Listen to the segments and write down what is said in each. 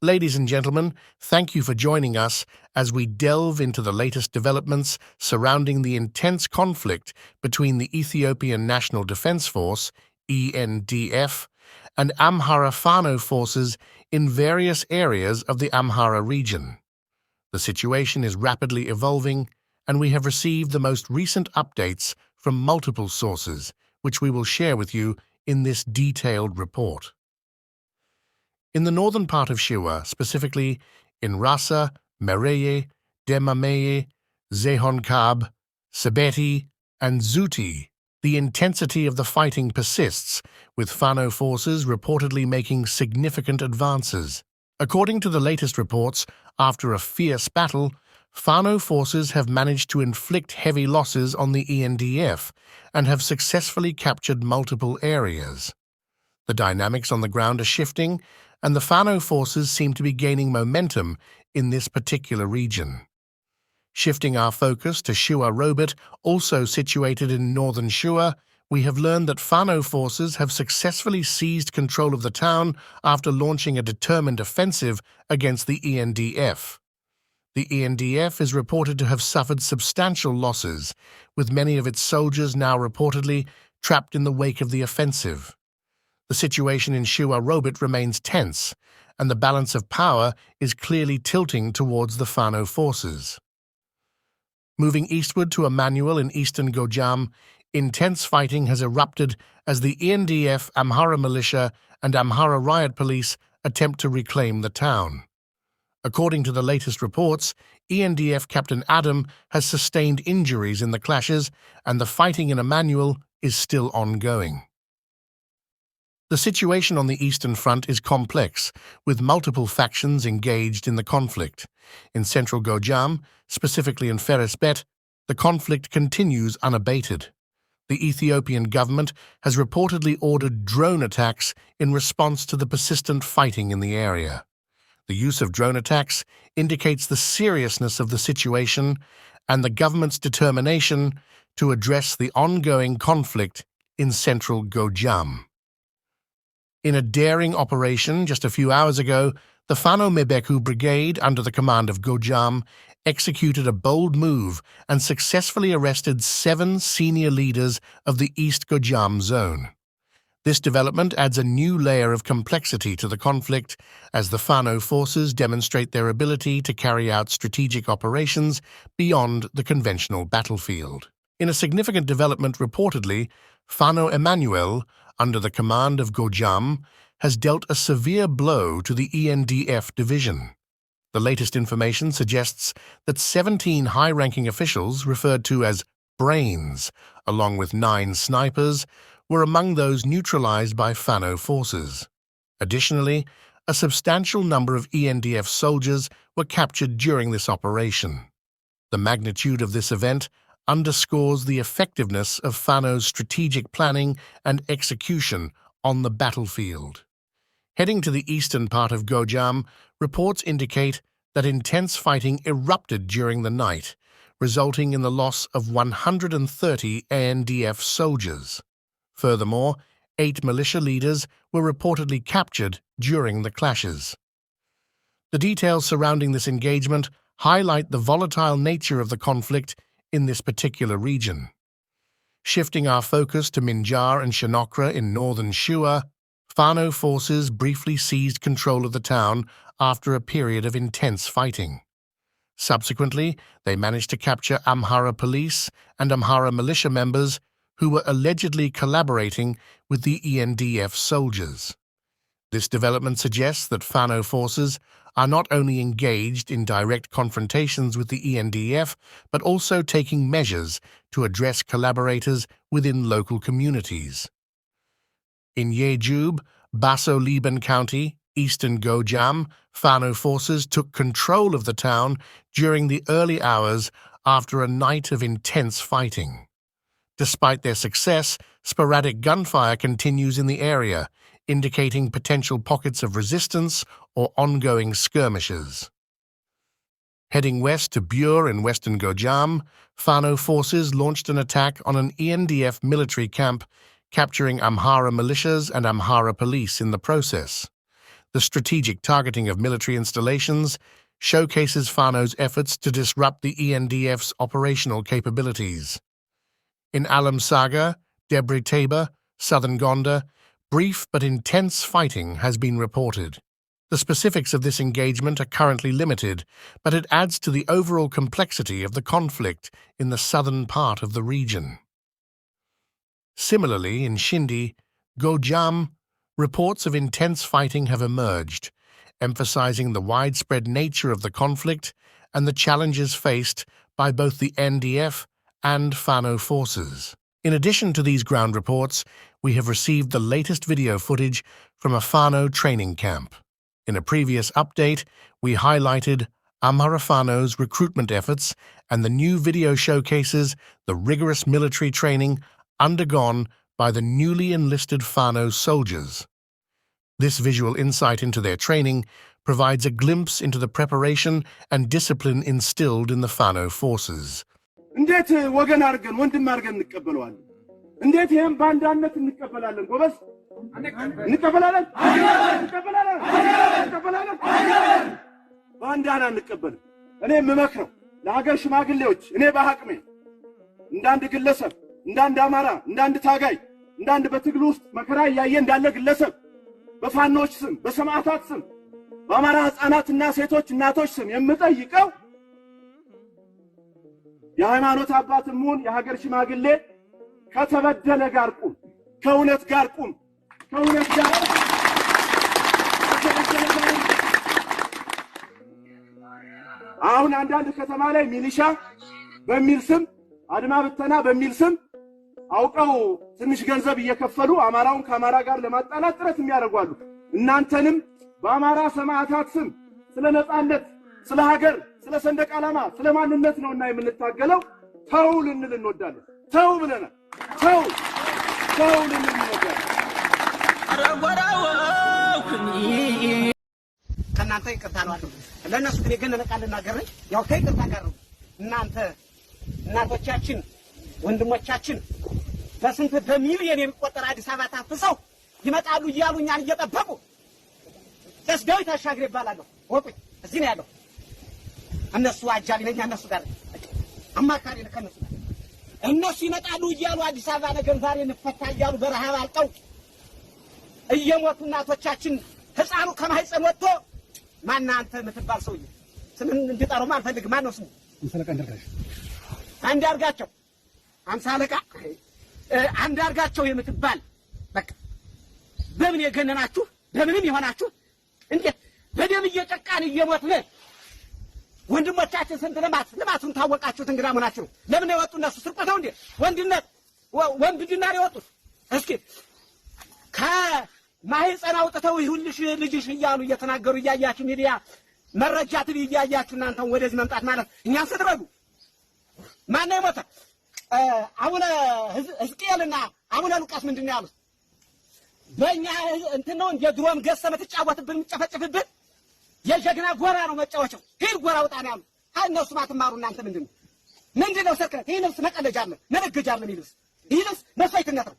Ladies and gentlemen, thank you for joining us as we delve into the latest developments surrounding the intense conflict between the Ethiopian National Defense Force, ENDF, and Amhara Fano forces in various areas of the Amhara region. The situation is rapidly evolving, and we have received the most recent updates from multiple sources, which we will share with you in this detailed report. In the northern part of Shewa, specifically in Rasa, Mereye, Demameye, Zehonkab, Sebeti, and Zuti, the intensity of the fighting persists, with Fano forces reportedly making significant advances. According to the latest reports, after a fierce battle, Fano forces have managed to inflict heavy losses on the ENDF and have successfully captured multiple areas. The dynamics on the ground are shifting, and the Fano forces seem to be gaining momentum in this particular region. Shifting our focus to Shewa Robit, also situated in northern Shewa, we have learned that Fano forces have successfully seized control of the town after launching a determined offensive against the ENDF. The ENDF is reported to have suffered substantial losses, with many of its soldiers now reportedly trapped in the wake of the offensive. The situation in Shewa Robit remains tense, and the balance of power is clearly tilting towards the Fano forces. Moving eastward to Emmanuel in eastern Gojam, intense fighting has erupted as the ENDF, Amhara militia, and Amhara riot police attempt to reclaim the town. According to the latest reports, ENDF Captain Adam has sustained injuries in the clashes, and the fighting in Emmanuel is still ongoing. The situation on the Eastern Front is complex, with multiple factions engaged in the conflict. In central Gojam, specifically in Feresbet, the conflict continues unabated. The Ethiopian government has reportedly ordered drone attacks in response to the persistent fighting in the area. The use of drone attacks indicates the seriousness of the situation and the government's determination to address the ongoing conflict in central Gojam. In a daring operation just a few hours ago, the Fano Mebeku Brigade, under the command of Gojam, executed a bold move and successfully arrested 7 senior leaders of the East Gojam zone. This development adds a new layer of complexity to the conflict as the Fano forces demonstrate their ability to carry out strategic operations beyond the conventional battlefield. In a significant development reportedly, Fano Emmanuel, under the command of Gojam, has dealt a severe blow to the ENDF division. The latest information suggests that 17 high-ranking officials, referred to as brains, along with 9 snipers, were among those neutralized by Fano forces. Additionally, a substantial number of ENDF soldiers were captured during this operation. The magnitude of this event underscores the effectiveness of Fano's strategic planning and execution on the battlefield. Heading to the eastern part of Gojam, reports indicate that intense fighting erupted during the night, resulting in the loss of 130 ENDF soldiers. Furthermore, 8 militia leaders were reportedly captured during the clashes. The details surrounding this engagement highlight the volatile nature of the conflict in this particular region. Shifting our focus to Minjar and Shinokra in northern Shewa, Fano forces briefly seized control of the town after a period of intense fighting. Subsequently, they managed to capture Amhara police and Amhara militia members who were allegedly collaborating with the ENDF soldiers. This development suggests that Fano forces are not only engaged in direct confrontations with the ENDF, but also taking measures to address collaborators within local communities. In Yejub, Basso-Liban County, eastern Gojam, Fano forces took control of the town during the early hours after a night of intense fighting. Despite their success, sporadic gunfire continues in the area, indicating potential pockets of resistance or ongoing skirmishes. Heading west to Bur in western Gojam, Fano forces launched an attack on an ENDF military camp, capturing Amhara militias and Amhara police in the process. The strategic targeting of military installations showcases Fano's efforts to disrupt the ENDF's operational capabilities. In Alam Saga, Debre Tabor, southern Gondar, brief but intense fighting has been reported. The specifics of this engagement are currently limited, but it adds to the overall complexity of the conflict in the southern part of the region. Similarly, in Shindi, Gojam, reports of intense fighting have emerged, emphasizing the widespread nature of the conflict and the challenges faced by both the NDF and Fano forces. In addition to these ground reports, we have received the latest video footage from a Fano training camp. In a previous update, we highlighted Amhara Fano's recruitment efforts, and the new video showcases the rigorous military training undergone by the newly enlisted Fano soldiers. This visual insight into their training provides a glimpse into the preparation and discipline instilled in the Fano forces. እንዴት ወገን አርገን ወንድም አርገን እንቀበለዋለን እንዴት ይሄን ባንዳነት እንቀበላለን ጎበስ እንቀበላለን ባንዳና እንቀበል እኔ የምመክረው ለሀገር ሽማግሌዎች እኔ በአቅሜ እንዳንድ ግለሰብ እንዳንድ አማራ እንዳንድ ታጋይ እንዳንድ በትግል ውስጥ መከራ ያየ እንዳለ ግለሰብ በፋኖች ስም በሰማዕታት ስም በአማራ ህፃናትና ሴቶች እናቶች ስም የምጠይቀው የሃይማኖት አባትም ሆነ የሀገር ሽማግሌ ከተበደለ ጋር ቁም ከእውነት ጋር ቁም ከእውነት ጋር አሁን አንዳንድ ከተማ ላይ ሚሊሻ በሚል ስም አድማ ብተና በሚል ስም አውቀው ትንሽ ገንዘብ እየከፈሉ አማራውን ከአማራ ጋር ለማጣላት ጥረት የሚያደርጓሉ እናንተንም በአማራ ሰማዕታት ስም ስለ ነጻነት ስለ ሀገር ስለ ሰንደቅ ዓላማ ስለ ማንነት ነውና የምንታገለው ተው ልንል እንወዳለን ተው ብለናል ተው ልንል እንወዳለን ከናንተ ይቅርታ ነው አይደል ለነሱ ግን የገነነ ቃል እናገርኝ ያው ከይቅርታ ጋር ነው እናንተ እናቶቻችን ወንድሞቻችን በስንት በሚሊዮን የሚቆጠር አዲስ አበባ ታፍሰው ይመጣሉ እያሉኛን እየጠበቁ ደስዳው ታሻግሬ ይባላል ወቁኝ እዚህ ነው ያለው እነሱ አጃቢ ነኝ እነሱ ጋር አማካሪ ለከነሱ እነሱ ይመጣሉ እያሉ አዲስ አበባ ነገር ዛሬ እንፈታ እያሉ በረሃብ አልቀው እየሞቱ እናቶቻችን ህፃኑ ከማህፀን ወጥቶ ማን አንተ የምትባል ሰውዬ ስምን እንድጠራው ማን ፈልግ ማን ነው ስሙ አንዳርጋቸው አምሳ አለቃ አንዳርጋቸው የምትባል በቃ በምን የገነናችሁ በምንም ይሆናችሁ እንዴት በደም እየጨቃን እየሞትን ወንድሞቻችን ስንት ልማቱን ታወቃችሁት እንግዳ መሆናችሁ ለምን የወጡ እነሱ ስርቆተው እንዴ ወንድነት ወንድና የወጡት እስኪ ከማህፀን አውጥተው ይሁንልሽ ልጅሽ እያሉ እየተናገሩ እያያችሁ ሚዲያ መረጃ ትብ እያያችሁ እናንተ ወደዚህ መምጣት ማለት እኛን ስትረዱ ማን ነው የሞተ አቡነ ሕዝቅኤልና አቡነ ሉቃስ ምንድነው ያሉት በእኛ እንትን ነው እንደ ድሮም ገሰመ ተጫወትብን ምጨፈጭፍብን የጀግና ጎራ ነው መጫወቻው ሄድ ጎራ ወጣ ነው ያሉት እነሱ ማትማሩ እናንተ ምንድነው ሰከረ ይሄንስ መቀለጃለ መነገጃለ ይልስ ይልስ መስዋዕትነት ነው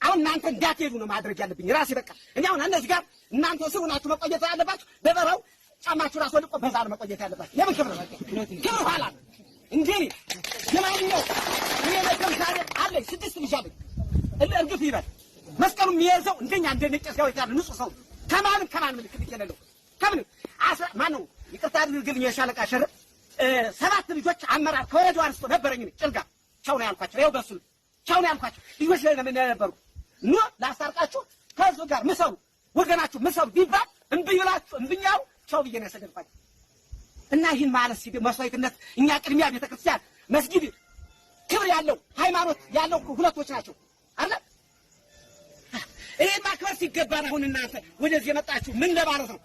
አሁን እናንተ እንዳትሄዱ ነው ማድረግ ያለብኝ ራሴ በቃ እኔ አሁን እነዚህ ጋር እናንተ ሲሆናችሁ መቆየት ያለባችሁ በበራው ጫማችሁ ራስ ወልቆ በዛ ነው መቆየት ያለባችሁ ለምን ክብር ኋላ እንዴ ለማንኛው እኔ ለምሳሌ አለ 6 ልጅ አለ እርግፍ ይበል መስቀሉ የሚያዘው እንደኛ እንደነጨስ ጋር ያለ ንጹህ ሰው ከማንም ምልክት የሌለው ከምን ማን ነው ይቅርታ አድርግልኝ የሻለቃ ሸር 7 ልጆች አመራር ከወረዳው አንስቶ ነበረኝ ጭልጋ ቻው ነው ያልኳቸው ይኸው በሱ ቻው ነው ያልኳቸው ልጆች ላይ ምን ነበሩ ኑ ላስታርቃችሁ ከህዝብ ጋር ምሰሩ ወገናችሁ ምሰሩ ቢባል እንብይላችሁ እንብኛው ቻው ብዬ ነው ያሰደድኳቸው እና ይህን ማለት ሲል መስዋዕትነት እኛ ቅድሚያ ቤተክርስቲያን መስጊድ ክብር ያለው ሃይማኖት ያለው ሁለቶች ናቸው አይደል ይሄን ማክበር ሲገባ ነው እናንተ ወደዚህ የመጣችሁ ምን ለማለት ነው